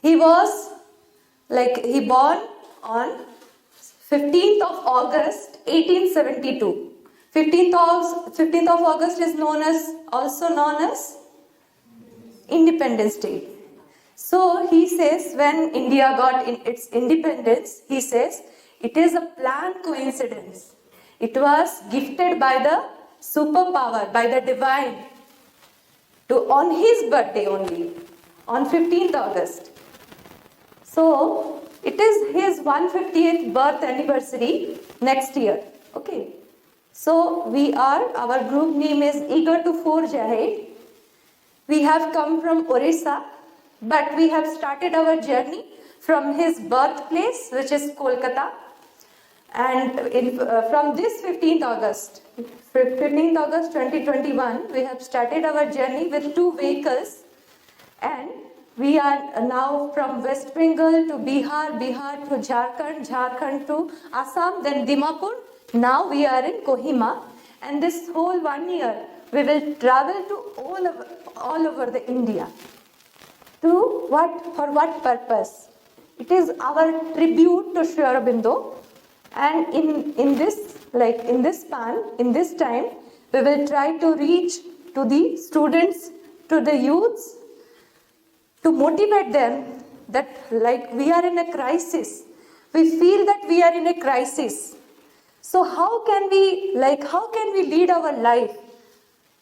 He was he born on 15th of August 1872. 15th of August is also known as Independence Day. So he says when India got its independence, he says it is a planned coincidence. It was gifted by the superpower, by the divine, on his birthday only, on 15th August. So it is his 150th birth anniversary next year. Okay. So our group name is Eager to Forge Ahead. We have come from Orissa, but we have started our journey from his birthplace, which is Kolkata. And from this 15th August 2021, we have started our journey with 2 vehicles. And we are now from West Bengal to Bihar, Bihar to Jharkhand, Jharkhand to Assam, then Dimapur. Now we are in Kohima. And this whole 1 year, we will travel to all over the India. For what purpose? It is our tribute to Sri Aurobindo. And in this time, we will try to reach to the students, to the youths, to motivate them that we are in a crisis. We feel that we are in a crisis. So how can we lead our life?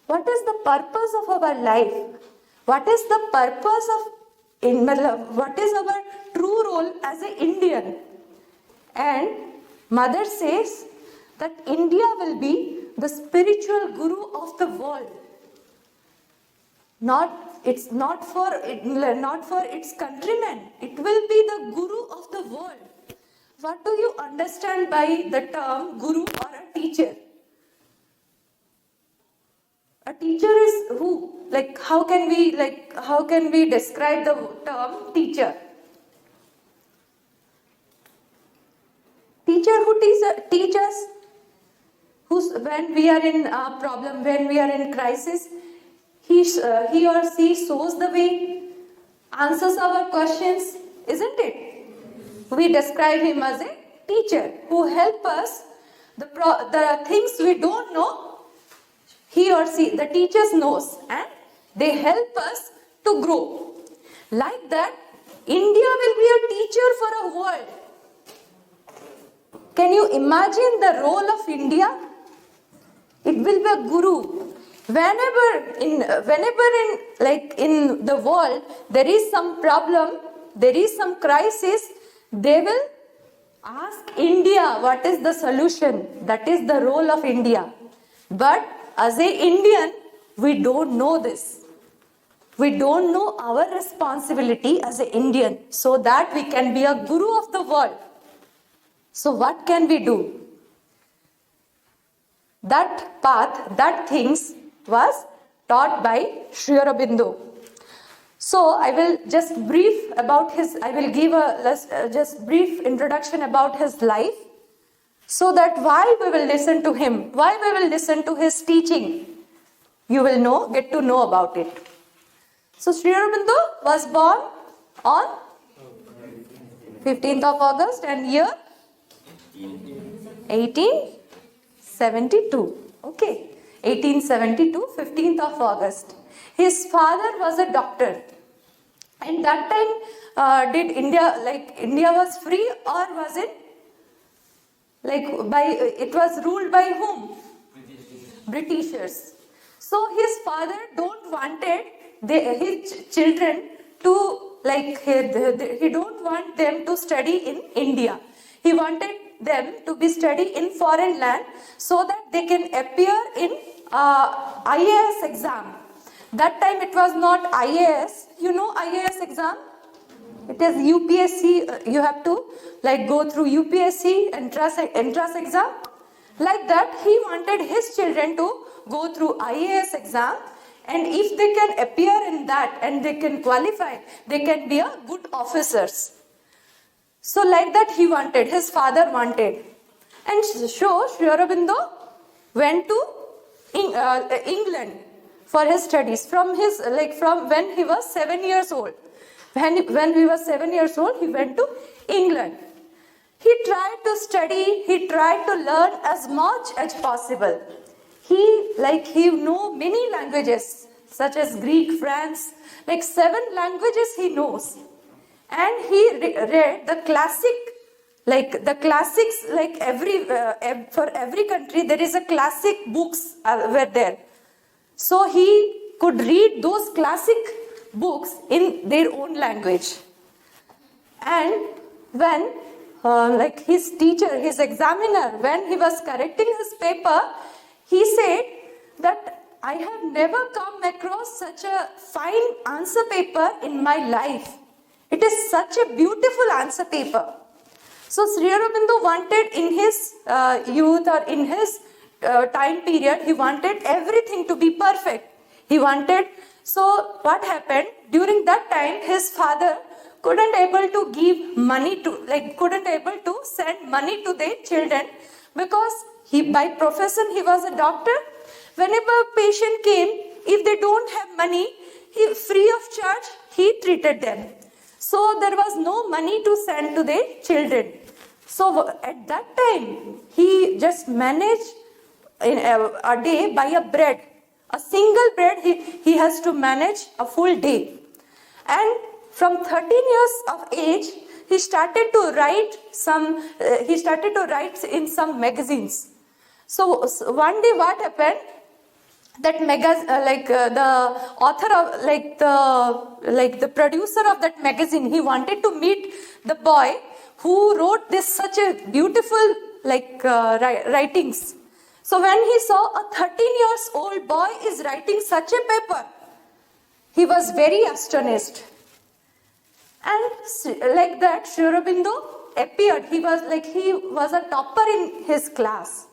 What is the purpose of our life? What is the purpose what is our true role as an Indian? And Mother says that India will be the spiritual guru of the world. It's not for its countrymen. It will be the guru of the world. What do you understand by the term guru or a teacher? A teacher is who? How can we describe the term teacher? Teacher who teaches, when we are in a problem, when we are in crisis, he or she shows the way, answers our questions, isn't it? We describe him as a teacher who help us, the things we don't know, he or she, the teachers knows, and they help us to grow. Like that, India will be a teacher for a world. Can you imagine the role of India? It will be a guru. Whenever in the world there is some problem, there is some crisis, they will ask India what is the solution. That is the role of India. But as an Indian, we don't know this. We don't know our responsibility as an Indian so that we can be a guru of the world. So what can we do? That path, that things was taught by Sri Aurobindo. So I will just brief about I will give a just brief introduction about his life, so that why we will listen to him, why we will listen to his teaching, you will get to know about it. So Sri Aurobindo was born on 15th of August and year 1872. Okay, 1872, 15th of August. His father was a doctor. And that time, did India was free, or was it it was ruled by whom? Britishers. So his father don't wanted his children to he don't want them to study in India. He wanted them to be study in foreign land so that they can appear in IAS exam. That time it was not IAS. You know IAS exam? It is UPSC. You have to go through UPSC entrance exam. Like that, he wanted his children to go through IAS exam, and if they can appear in that and they can qualify, they can be a good officers. So like that his father wanted. And so Sri Aurobindo went to England for his studies from when he was 7 years old. When he was 7 years old, he went to England. He tried to study, he tried to learn as much as possible. He knew many languages, such as Greek, French, like 7 languages he knows. And he read the classics, like for every country, there is a classic books were there. So he could read those classic books in their own language. And when his teacher, his examiner, when he was correcting his paper, he said that I have never come across such a fine answer paper in my life. It is such a beautiful answer paper. So Sri Aurobindo wanted in his youth or in his time period, he wanted everything to be perfect. So what happened? During that time, his father couldn't able to send money to their children, because by profession he was a doctor. Whenever a patient came, if they don't have money, he free of charge he treated them. So there was no money to send to their children. So at that time, he just managed in a day by a bread. A single bread he has to manage a full day. And from 13 years of age, he started to write in some magazines. So one day what happened? That the author of the producer of that magazine, he wanted to meet the boy who wrote this such a beautiful writings. So when he saw a 13 years old boy is writing such a paper, he was very astonished. And like that, Sri Aurobindo appeared. He was a topper in his class.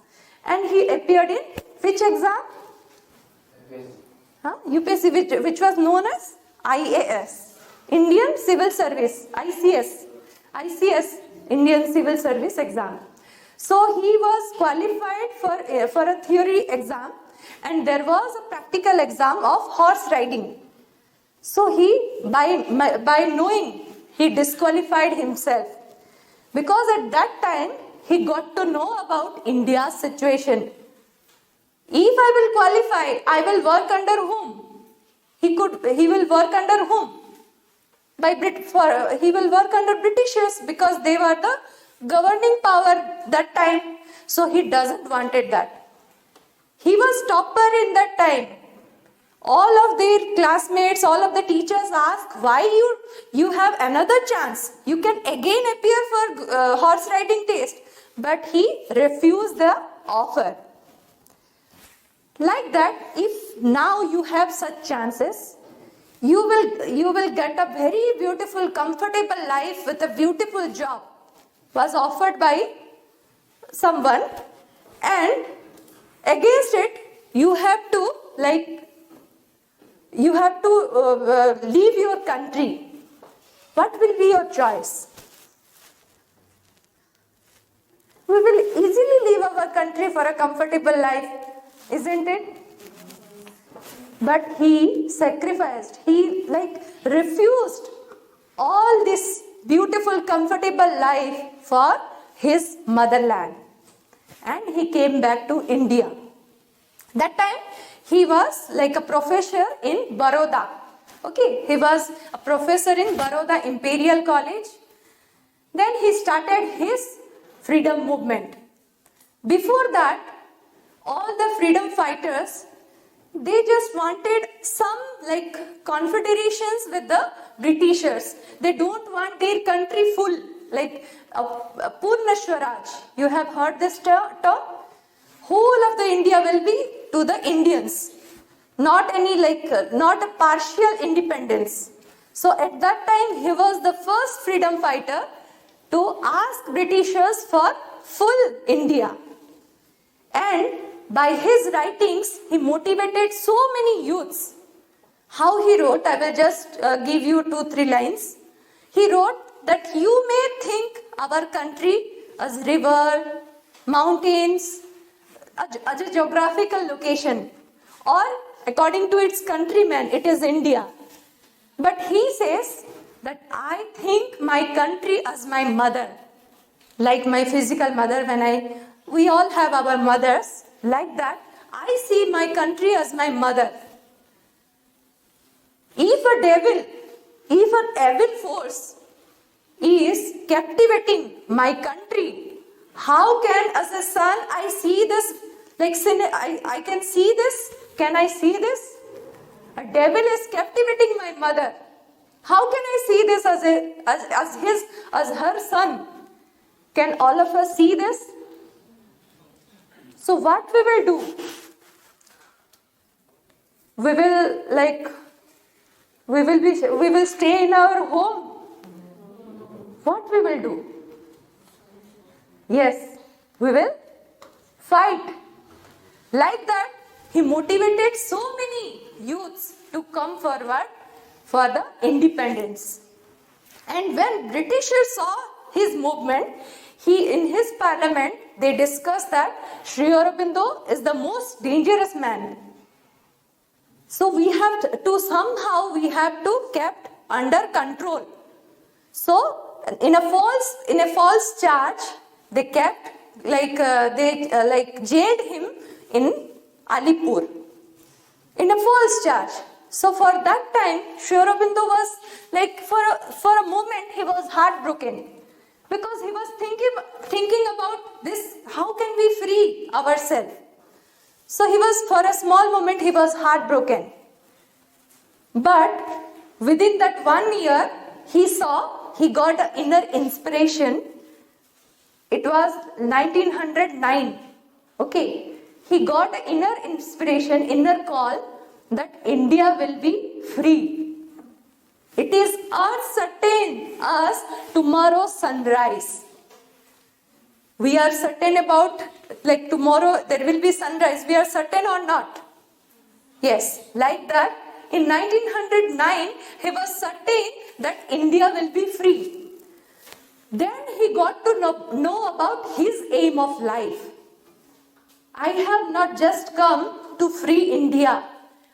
And he appeared in which exam? UPSC, which was known as IAS, Indian Civil Service, ICS, Indian Civil Service exam. So he was qualified for a theory exam, and there was a practical exam of horse riding. So he, by knowing, he disqualified himself, because at that time he got to know about India's situation. If I will qualify, I will work under whom? He will work under whom? He will work under Britishers, because they were the governing power that time. So he doesn't wanted that. He was topper in that time. All of their classmates, all of the teachers asked, why you have another chance? You can again appear for horse riding test. But he refused the offer. Like that, if now you have such chances, you will get a very beautiful, comfortable life with a beautiful job. Was offered by someone, and against it, you have to leave your country. What will be your choice? We will easily leave our country for a comfortable life, isn't it? But he sacrificed, he refused all this beautiful, comfortable life for his motherland. And he came back to India. That time, he was like a professor in Baroda. Okay, he was a professor in Baroda Imperial College. Then he started his freedom movement. Before that, all the freedom fighters, they just wanted some confederations with the Britishers. They don't want their country full, Purna Swaraj. You have heard this term? Whole of the India will be to the Indians. Not a partial independence. So at that time, he was the first freedom fighter to ask Britishers for full India. And by his writings, he motivated so many youths. How he wrote, I will just give you 2-3 lines. He wrote that you may think our country as river, mountains, as a geographical location, or according to its countrymen, it is India. But he says that I think my country as my mother, like my physical mother. We all have our mothers, like that. I see my country as my mother. If an evil force is captivating my country, how can, as a son, I see this? Like, I can see this? Can I see this? A devil is captivating my mother. How can I see this as her son? Can all of us see this? So what we will do? We will stay in our home. What we will do? Yes, we will fight. Like that, he motivated so many youths to come forward for the independence. And when Britishers saw his movement, in his parliament, they discussed that Sri Aurobindo is the most dangerous man. So we have to kept under control. So in a false charge, they kept jailed him in Alipur in a false charge. So for that time, Sri Aurobindo was for a moment he was heartbroken, because he was thinking about this. How can we free ourselves? So for a small moment he was heartbroken. But within that 1 year, he got an inner inspiration. It was 1909. Okay. He got an inner inspiration, inner call that India will be free. It is as certain as tomorrow's sunrise. We are certain about tomorrow there will be sunrise. We are certain or not? Yes, like that. In 1909, he was certain that India will be free. Then he got to know about his aim of life. I have not just come to free India.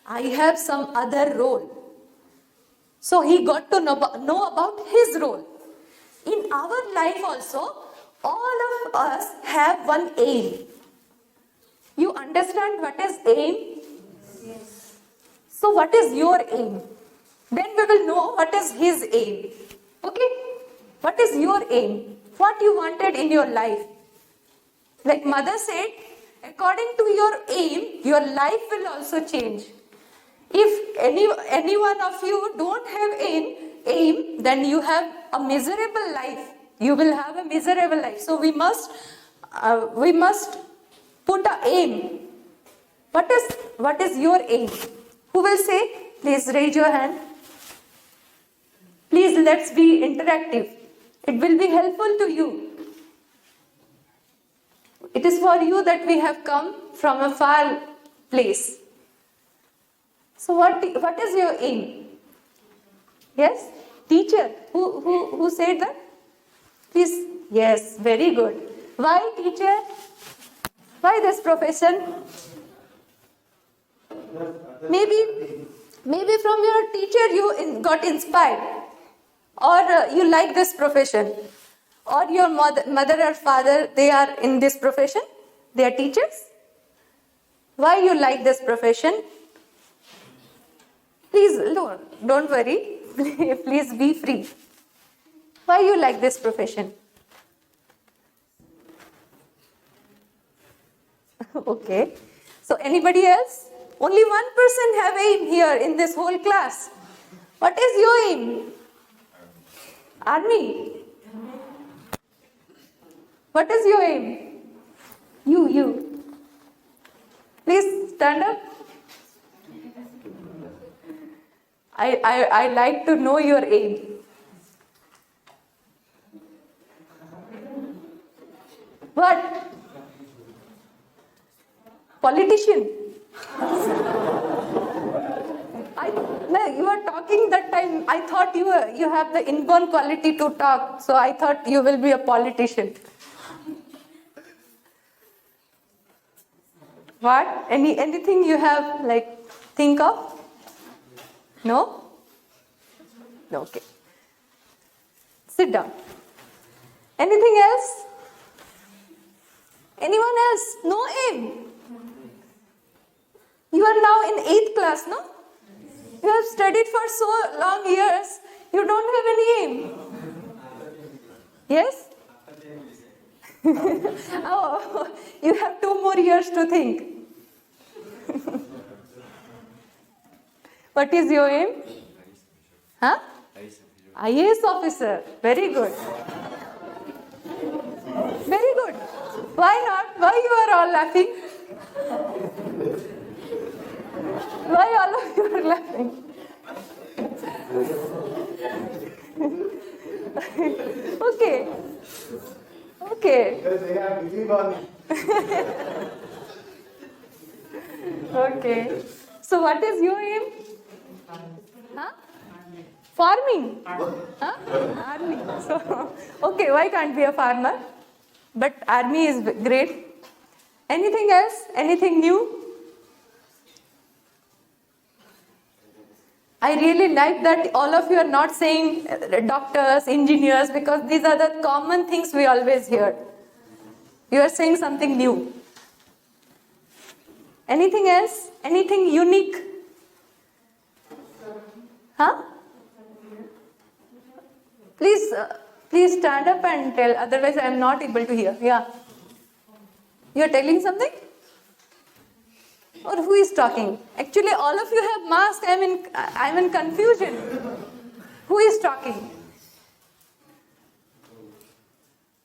I have some other role. So he got to know about his role. In our life also, all of us have one aim. You understand what is aim? Yes. So what is your aim? Then we will know what is his aim. Okay? What is your aim? What you wanted in your life? Like mother said, according to your aim, your life will also change. If any one of you don't have aim, then you have a miserable life. You will have a miserable life. So we must put an aim. What is your aim? Who will say? Please raise your hand. Please, let's be interactive. It will be helpful to you. It is for you that we have come from a far place. So what is your aim? Yes? Teacher, who said that? Please. Yes, very good. Why, teacher? Why this profession? Maybe from your teacher you got inspired, or you like this profession, or your mother or father, they are in this profession, they are teachers. Why you like this profession? Please, don't worry. Please be free. Why you like this profession? Okay. So anybody else? Only one person have aim here in this whole class. What is your aim? Army. What is your aim? You. Please stand up. I like to know your aim. What? Politician. You were talking that time. I thought you have the inborn quality to talk. So I thought you will be a politician. What? Anything you have think of? No? No, okay. Sit down. Anything else? Anyone else? No aim. You are now in 8th class, no? You have studied for so long years. You don't have any aim. Yes? Oh, you have 2 more years to think. What is your aim? Huh? IAS officer. Very good. Very good. Why not? Why you are all laughing? Why all of you are laughing? Okay. Okay. Because they have believe on Okay. So what is your aim? Huh? Farming. Huh? Army. So, okay, why can't be a farmer? But army is great. Anything else? Anything new? I really like that all of you are not saying doctors, engineers, because these are the common things we always hear. You are saying something new. Anything else? Anything unique? Huh? Please stand up and tell, otherwise I am not able to hear. Yeah. You are telling something? Or who is talking? Actually, all of you have masks. I'm in confusion. Who is talking?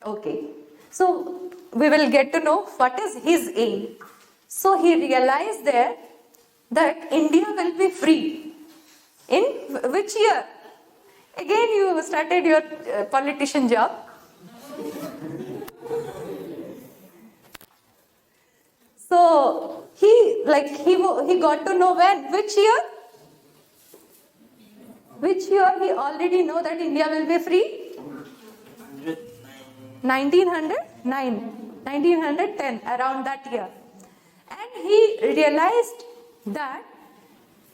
Okay. So we will get to know what is his aim. So he realized there that India will be free. In which year? Again, you started your politician job. So he got to know when? Which year? Which year he already know that India will be free? 1909, 1910, around that year. And he realized that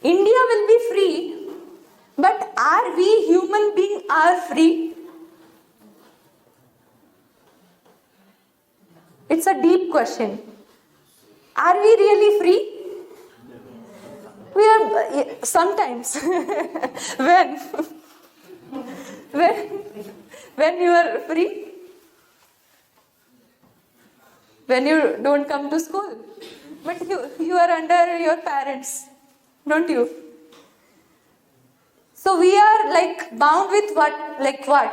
India will be free, but are we human beings are free? It's a deep question. Are we really free? We are sometimes. when you are free? When you don't come to school. But you are under your parents, don't you? So we are like bound with what? Like what?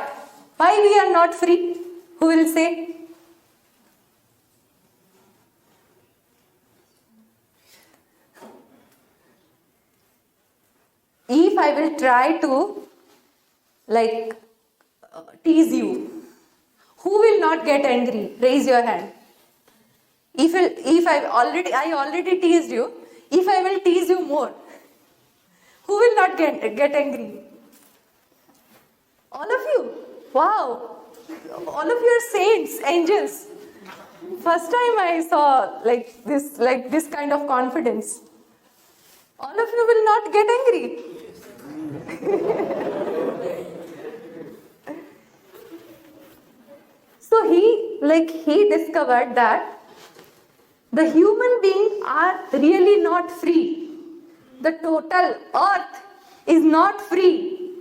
Why we are not free? Who will say? If I will try to tease you, who will not get angry? Raise your hand. If I already teased you, if I will tease you more, who will not get angry? All of you. Wow. All of you are saints, angels. First time I saw this kind of confidence. All of you will not get angry. So he discovered that the human beings are really not free. The total earth is not free.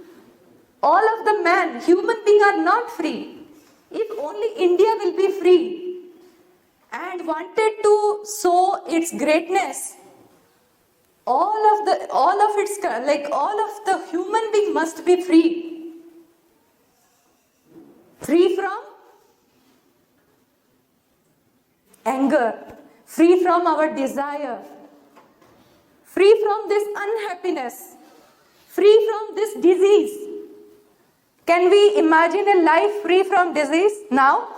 All of the human beings are not free. If only India will be free and wanted to show its greatness, all of the human being must be free. Free from anger, free from our desire, free from this unhappiness, free from this disease. Can we imagine a life free from disease now?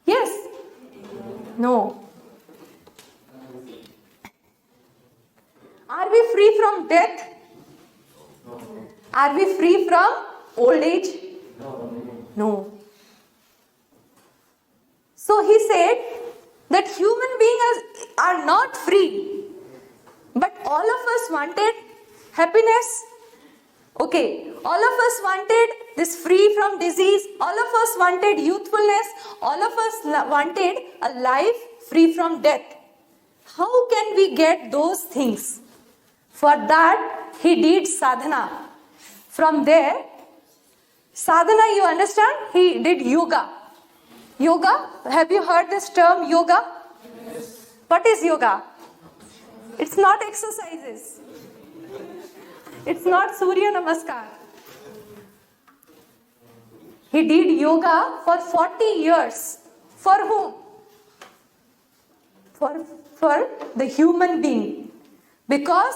Yes? No. Are we free from death? Are we free from old age? No. So he said that human beings are not free, but all of us wanted happiness. Okay, all of us wanted this free from disease. All of us wanted youthfulness. All of us wanted a life free from death. How can we get those things? For that, he did sadhana. From there, sadhana, you understand? He did yoga. Yoga, have you heard this term yoga? Yes. What is yoga? It's not exercises. It's not Surya Namaskar. He did yoga for 40 years. For whom? For the human being. Because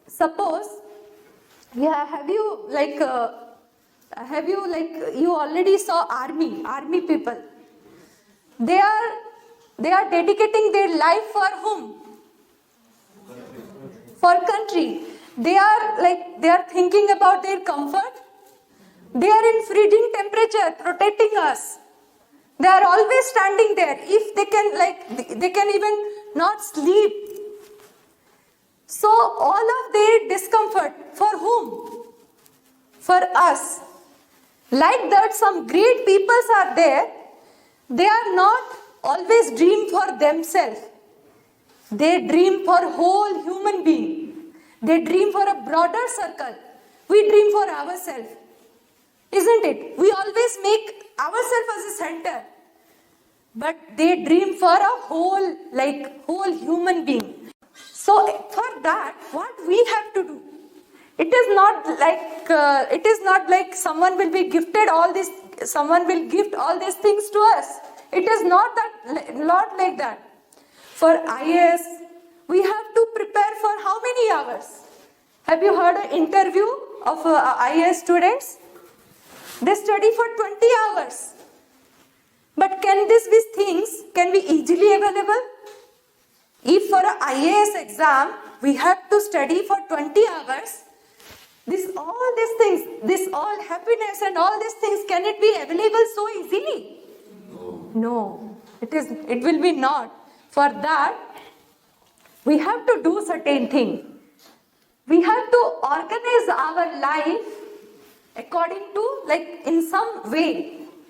suppose, you already saw army people. They are dedicating their life for whom? For country. They are thinking about their comfort. They are in freezing temperature, protecting us. They are always standing there. If they can even not sleep. So all of their discomfort, for whom? For us. Like that, some great peoples are there. They are not always dream for themselves. They dream for whole human being. They dream for a broader circle. We dream for ourselves. Isn't it? We always make ourselves as a center. But they dream for a whole human being. So for that, what we have to do? It is not like someone will be gifted all this. Someone will gift all these things to us. It is not like that. For IAS, we have to prepare for how many hours? Have you heard an interview of IAS students? They study for 20 hours. But can these things be easily available? If for an IAS exam, we have to study for 20 hours, all these things, this all happiness and all these things, can it be available so easily? No, it will be not. For that, we have to do certain thing. We have to organize our life according to, in some way.